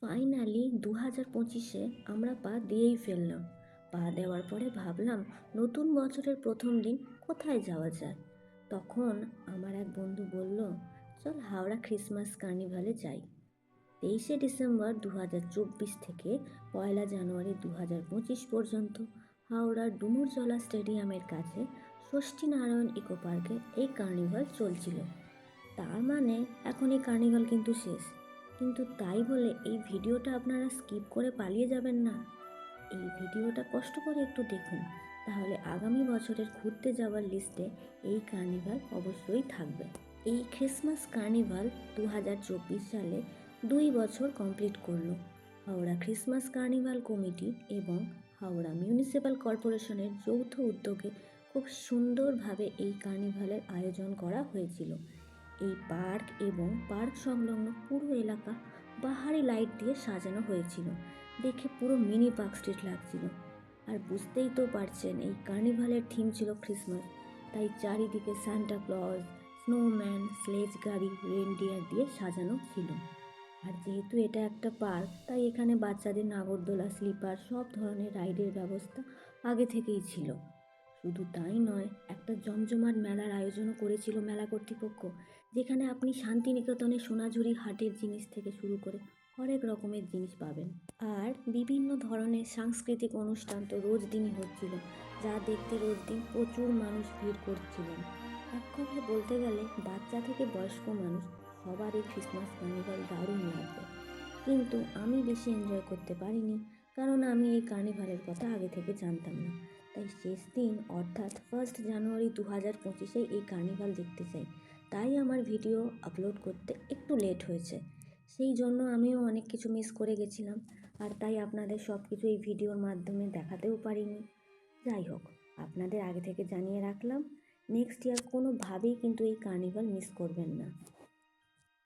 Finally 2025-এ আমরা পা দিয়েই ফেললাম। পা দেওয়ার পরে ভাবলাম নতুন বছরের প্রথম দিন কোথায় যাওয়া যায়। তখন আমার এক বন্ধু বলল, চল হাওড়া ক্রিসমাস কার্নিভালে যাই। 23শে ডিসেম্বর 2024 থেকে 1লা জানুয়ারি 2025 পর্যন্ত হাওড়ার ডুমুরজলা স্টেডিয়ামের কাছে ষষ্ঠীনারায়ণ ইকো পার্কে এই কার্নিভাল চলছিল। তার মানে এখন এই কার্নিভাল কিন্তু শেষ। কিন্তু তাই বলে এই ভিডিওটা আপনারা স্কিপ করে পালিয়ে যাবেন না। এই ভিডিওটা কষ্ট করে একটু দেখুন, তাহলে আগামী বছরের ঘুরতে যাওয়ার লিস্টে এই কার্নিভাল অবশ্যই থাকবে। এই ক্রিসমাস কার্নিভাল 2024 সালে 2 বছর কমপ্লিট করলো। হাওড়া ক্রিসমাস কার্নিভাল কমিটি এবং হাওড়া মিউনিসিপ্যাল কর্পোরেশনের যৌথ উদ্যোগে খুব সুন্দরভাবে এই কার্নিভালের আয়োজন করা হয়েছিল। এই পার্ক এবং পার্ক সংলগ্ন পুরো এলাকা বাহারি লাইট দিয়ে সাজানো হয়েছিল। দেখে পুরো মিনি পার্ক স্ট্রিট লাগছিল। আর বুঝতেই তো পারছেন এই কার্নিভালের থিম ছিল ক্রিসমাস, তাই চারিদিকে সান্টা ক্লজ, স্নোম্যান, স্লেজ গাড়ি, রেনডিয়ার দিয়ে সাজানো ছিল। আর যেহেতু এটা একটা পার্ক, তাই এখানে বাচ্চাদের নাগরদোলা, স্লিপার সব ধরনের রাইডের ব্যবস্থা আগে থেকেই ছিল। শুধু তাই নয়, একটা জমজমাট মেলার আয়োজনও করেছিল মেলা কর্তৃপক্ষ, যেখানে আপনি শান্তিনিকেতনে সোনাঝুরি হাটের জিনিস থেকে শুরু করে হরেক রকমের জিনিস পাবেন। আর বিভিন্ন ধরনের সাংস্কৃতিক অনুষ্ঠান তো রোজ দিনই হচ্ছিল, যা দেখতে রোজ দিন প্রচুর মানুষ ভিড় করছিলেন। এক কথায় বলতে গেলে বাচ্চা থেকে বয়স্ক মানুষ সবার এই ক্রিসমাস কার্নিভাল দারুণ লাগবে। কিন্তু আমি বেশি এনজয় করতে পারিনি, কারণ আমি এই কার্নিভালের কথা আগে থেকে জানতাম না। তাই শেষ দিন অর্থাৎ 1 জানুয়ারি 2025-এ এই কার্নিভাল দেখতে চাই। তাই আমার ভিডিও আপলোড করতে একটু লেট হয়েছে। সেই জন্য আমিও অনেক কিছু মিস করে গেছিলাম, আর তাই আপনাদের সব কিছু এই ভিডিওর মাধ্যমে দেখাতেও পারিনি। যাই হোক, আপনাদের আগে থেকে জানিয়ে রাখলাম, নেক্সট ইয়ার কোনোভাবেই কিন্তু এই কার্নিভাল মিস করবেন না।